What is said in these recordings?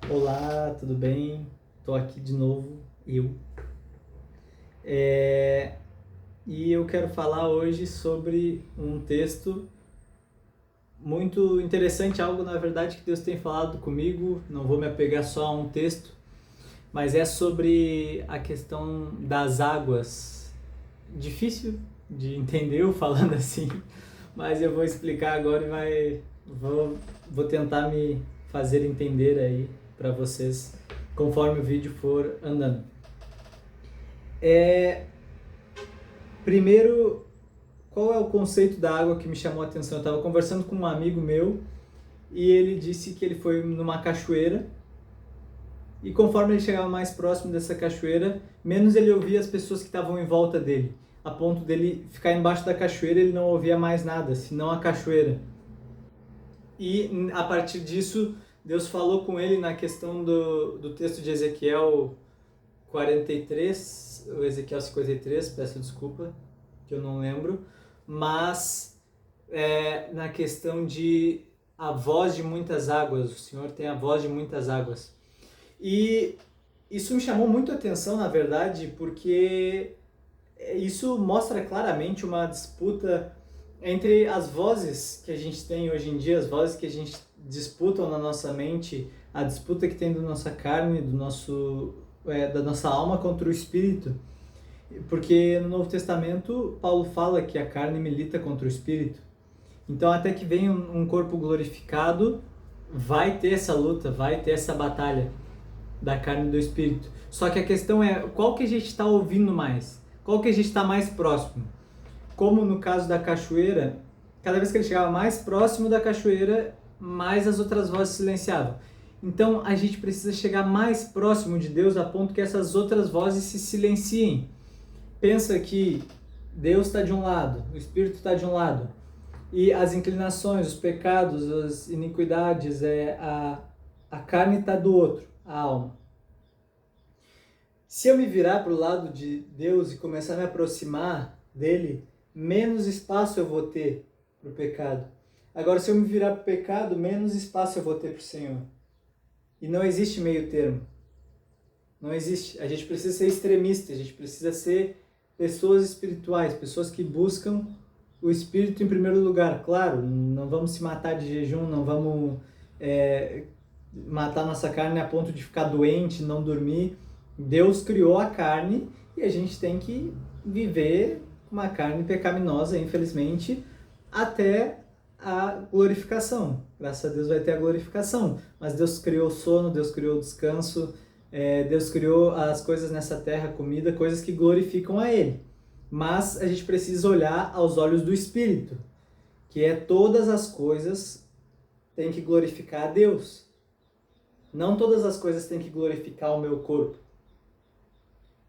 Olá, tudo bem? Estou aqui de novo, eu. E eu quero falar hoje sobre um texto muito interessante, algo na verdade que Deus tem falado comigo. Não vou me apegar só a um texto, mas é sobre a questão das águas. Difícil de entender eu falando assim, mas eu vou explicar agora vou tentar me fazer entender aí para vocês conforme o vídeo for andando. Primeiro, qual é o conceito da água que me chamou a atenção? Eu estava conversando com um amigo meu e ele disse que ele foi numa cachoeira e conforme ele chegava mais próximo dessa cachoeira, menos ele ouvia as pessoas que estavam em volta dele, a ponto dele ficar embaixo da cachoeira ele não ouvia mais nada, senão a cachoeira. E a partir disso, Deus falou com ele na questão do texto de Ezequiel 43, ou Ezequiel 53, peço desculpa, que eu não lembro, mas na questão de a voz de muitas águas, o Senhor tem a voz de muitas águas. E isso me chamou muito a atenção, na verdade, porque isso mostra claramente uma disputa entre as vozes que a gente tem hoje em dia, as vozes que a gente disputam na nossa mente, a disputa que tem da nossa carne, da nossa alma contra o espírito. Porque no Novo Testamento, Paulo fala que a carne milita contra o espírito. Então, até que venha um corpo glorificado, vai ter essa luta, vai ter essa batalha da carne e do espírito. Só que a questão é, qual que a gente está ouvindo mais? Qual que a gente está mais próximo? Como no caso da cachoeira, cada vez que ele chegava mais próximo da cachoeira, mais as outras vozes silenciavam. Então, a gente precisa chegar mais próximo de Deus a ponto que essas outras vozes se silenciem. Pensa que Deus está de um lado, o Espírito está de um lado, e as inclinações, os pecados, as iniquidades, a carne está do outro, a alma. Se eu me virar para o lado de Deus e começar a me aproximar dele, menos espaço eu vou ter para o pecado. Agora, se eu me virar para o pecado, menos espaço eu vou ter para o Senhor. E não existe meio termo. Não existe. A gente precisa ser extremista, a gente precisa ser pessoas espirituais, pessoas que buscam o Espírito em primeiro lugar. Claro, não vamos se matar de jejum, não vamos matar nossa carne a ponto de ficar doente, não dormir. Deus criou a carne e a gente tem que viver uma carne pecaminosa, infelizmente, até a glorificação. Graças a Deus vai ter a glorificação. Mas Deus criou o sono, Deus criou o descanso, Deus criou as coisas nessa terra, comida, coisas que glorificam a Ele. Mas a gente precisa olhar aos olhos do Espírito, que é todas as coisas têm que glorificar a Deus. Não todas as coisas têm que glorificar o meu corpo.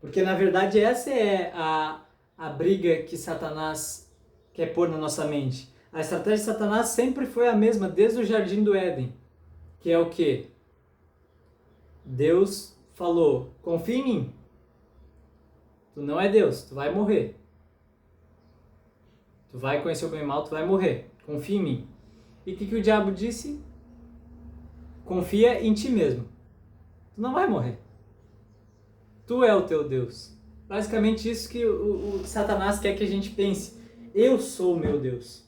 Porque, na verdade, essa é a briga que Satanás quer pôr na nossa mente. A estratégia de Satanás sempre foi a mesma, desde o Jardim do Éden. Que é o quê? Deus falou, confia em mim. Tu não é Deus, tu vai morrer. Tu vai conhecer o bem e o mal, tu vai morrer. Confia em mim. E o que o diabo disse? Confia em ti mesmo. Tu não vai morrer. Tu é o teu Deus. Basicamente isso que o Satanás quer que a gente pense. Eu sou o meu Deus.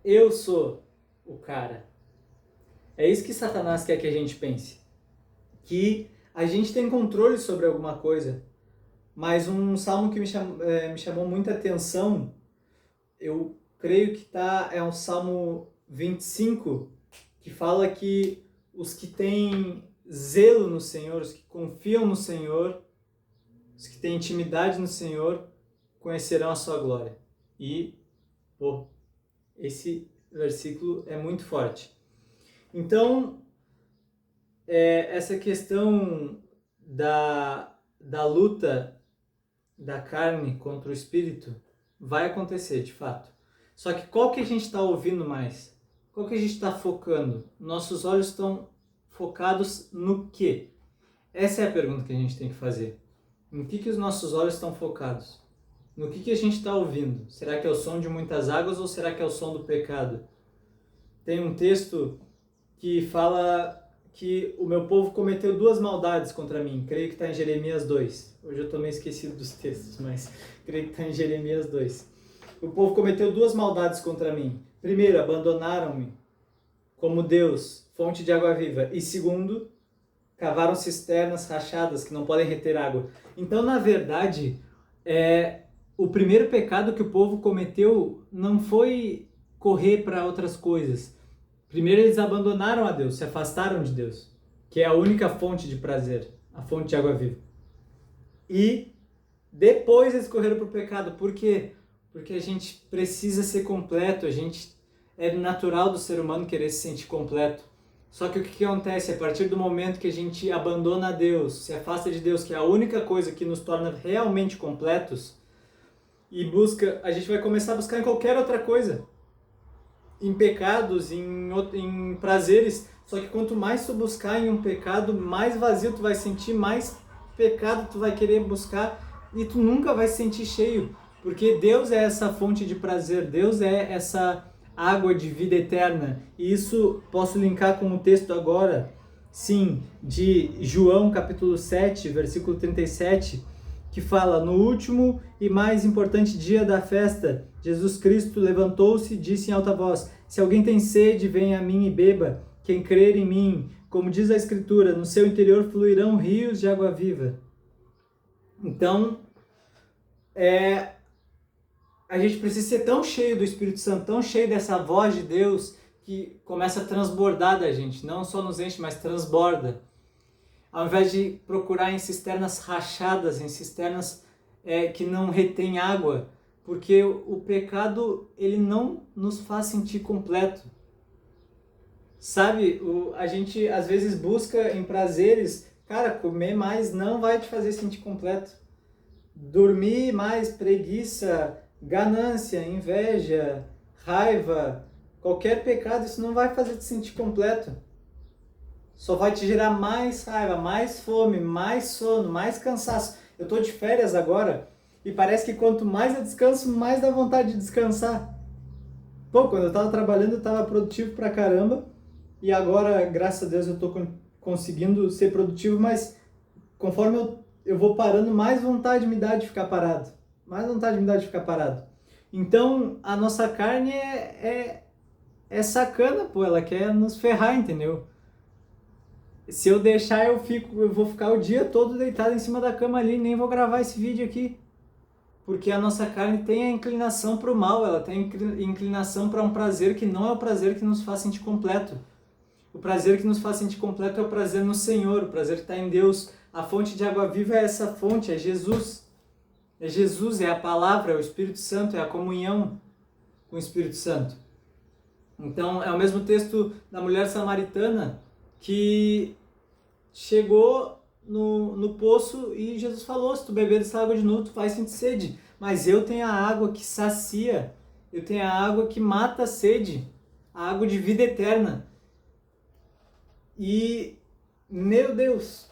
Eu sou o cara. É isso que Satanás quer que a gente pense. Que a gente tem controle sobre alguma coisa. Mas um salmo que me chamou muita atenção, eu creio que é um salmo 25, que fala que os que têm zelo no Senhor, os que confiam no Senhor, os que têm intimidade no Senhor, conhecerão a sua glória. E, esse versículo é muito forte. Então, essa questão da luta da carne contra o espírito vai acontecer, de fato. Só que qual que a gente está ouvindo mais? Qual que a gente está focando? Nossos olhos estão focados no quê? Essa é a pergunta que a gente tem que fazer. No que os nossos olhos estão focados? No que a gente está ouvindo? Será que é o som de muitas águas ou será que é o som do pecado? Tem um texto que fala que o meu povo cometeu duas maldades contra mim. Creio que está em Jeremias 2. Hoje eu estou meio esquecido dos textos, mas creio que está em Jeremias 2. O povo cometeu duas maldades contra mim. Primeiro, abandonaram-me como Deus, fonte de água viva. E segundo, cavaram cisternas rachadas que não podem reter água. Então, na verdade, o primeiro pecado que o povo cometeu não foi correr para outras coisas. Primeiro eles abandonaram a Deus, se afastaram de Deus, que é a única fonte de prazer, a fonte de água viva. E depois eles correram para o pecado. Por quê? Porque a gente precisa ser completo, é natural do ser humano querer se sentir completo. Só que o que acontece? A partir do momento que a gente abandona a Deus, se afasta de Deus, que é a única coisa que nos torna realmente completos, a gente vai começar a buscar em qualquer outra coisa. Em pecados, em prazeres. Só que quanto mais tu buscar em um pecado, mais vazio tu vai sentir, mais pecado tu vai querer buscar e tu nunca vai se sentir cheio. Porque Deus é essa fonte de prazer, Deus é essa água de vida eterna. E isso posso linkar com o texto agora, sim, de João capítulo 7, versículo 37, que fala: no último e mais importante dia da festa, Jesus Cristo levantou-se e disse em alta voz: se alguém tem sede, venha a mim e beba. Quem crer em mim, como diz a Escritura, no seu interior fluirão rios de água viva. Então, a gente precisa ser tão cheio do Espírito Santo, tão cheio dessa voz de Deus, que começa a transbordar da gente. Não só nos enche, mas transborda. Ao invés de procurar em cisternas rachadas, em cisternas que não retêm água, porque o pecado, ele não nos faz sentir completo. Sabe, a gente às vezes busca em prazeres, cara, comer mais não vai te fazer sentir completo. Dormir mais, preguiça, ganância, inveja, raiva, qualquer pecado, isso não vai fazer te sentir completo. Só vai te gerar mais raiva, mais fome, mais sono, mais cansaço. Eu estou de férias agora e parece que quanto mais eu descanso, mais dá vontade de descansar. Pô, quando eu estava trabalhando, eu estava produtivo pra caramba e agora, graças a Deus, eu estou conseguindo ser produtivo, mas conforme eu vou parando, mais vontade me dá de ficar parado. Mais vontade me dá de ficar parado. Então, a nossa carne é sacana, pô, ela quer nos ferrar, entendeu? Se eu deixar, eu vou ficar o dia todo deitado em cima da cama ali, nem vou gravar esse vídeo aqui. Porque a nossa carne tem a inclinação para o mal, ela tem a inclinação para um prazer que não é o prazer que nos faz sentir completo. O prazer que nos faz sentir completo é o prazer no Senhor, o prazer que está em Deus. A fonte de água viva é essa fonte, é Jesus. É Jesus, é a palavra, é o Espírito Santo, é a comunhão com o Espírito Santo. Então, é o mesmo texto da mulher samaritana que chegou no poço e Jesus falou: se tu beber dessa água de novo, tu vai sentir sede. Mas eu tenho a água que sacia, eu tenho a água que mata a sede, a água de vida eterna. E, meu Deus,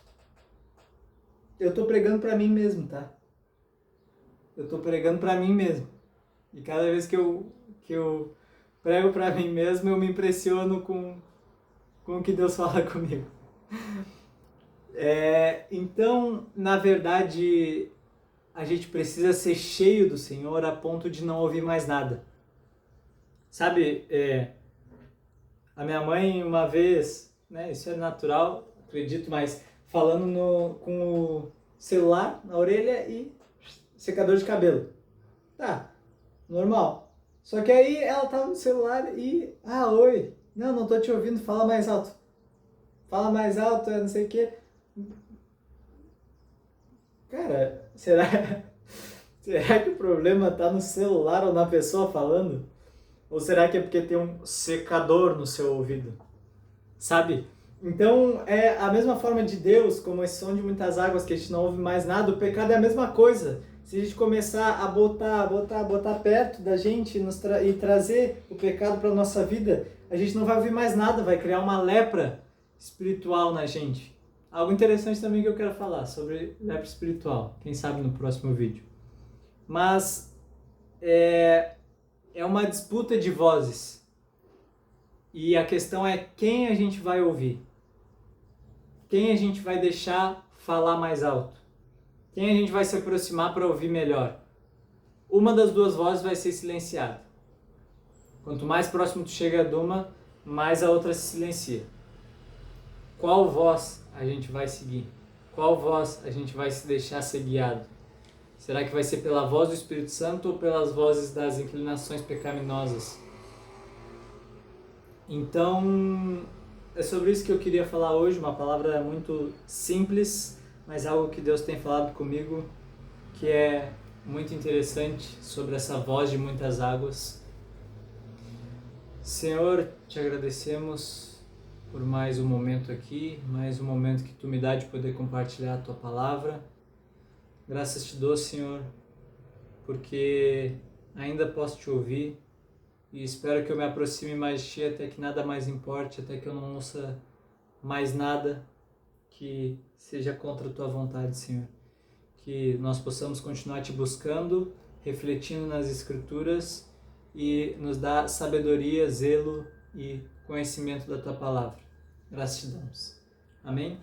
eu tô pregando para mim mesmo, tá? Eu tô pregando para mim mesmo. E cada vez que eu prego para mim mesmo, eu me impressiono com o que Deus fala comigo. Então, na verdade, a gente precisa ser cheio do Senhor a ponto de não ouvir mais nada. Sabe, a minha mãe uma vez, né, isso é natural, acredito, mas falando com o celular na orelha e secador de cabelo. Tá, normal. Só que aí ela tava no celular e... oi. Não tô te ouvindo, fala mais alto. Fala mais alto, não sei o quê. Cara, será que o problema tá no celular ou na pessoa falando? Ou será que é porque tem um secador no seu ouvido? Sabe? Então, é a mesma forma de Deus, como esse som de muitas águas que a gente não ouve mais nada, o pecado é a mesma coisa. Se a gente começar a botar perto da gente e trazer o pecado para a nossa vida, a gente não vai ouvir mais nada, vai criar uma lepra espiritual na gente. Algo interessante também que eu quero falar sobre lepra espiritual, quem sabe no próximo vídeo. Mas é uma disputa de vozes. E a questão é quem a gente vai ouvir. Quem a gente vai deixar falar mais alto? Quem a gente vai se aproximar para ouvir melhor? Uma das duas vozes vai ser silenciada. Quanto mais próximo tu chega de uma, mais a outra se silencia. Qual voz a gente vai seguir? Qual voz a gente vai se deixar ser guiado? Será que vai ser pela voz do Espírito Santo ou pelas vozes das inclinações pecaminosas? Então, é sobre isso que eu queria falar hoje, uma palavra muito simples, mas algo que Deus tem falado comigo, que é muito interessante, sobre essa voz de muitas águas. Senhor, te agradecemos por mais um momento aqui, mais um momento que Tu me dá de poder compartilhar a Tua palavra. Graças te dou, Senhor, porque ainda posso Te ouvir e espero que eu me aproxime mais de Ti até que nada mais importe, até que eu não ouça mais nada que seja contra a Tua vontade, Senhor. Que nós possamos continuar Te buscando, refletindo nas Escrituras e nos dar sabedoria, zelo e conhecimento da Tua palavra. Graças te damos. Amém?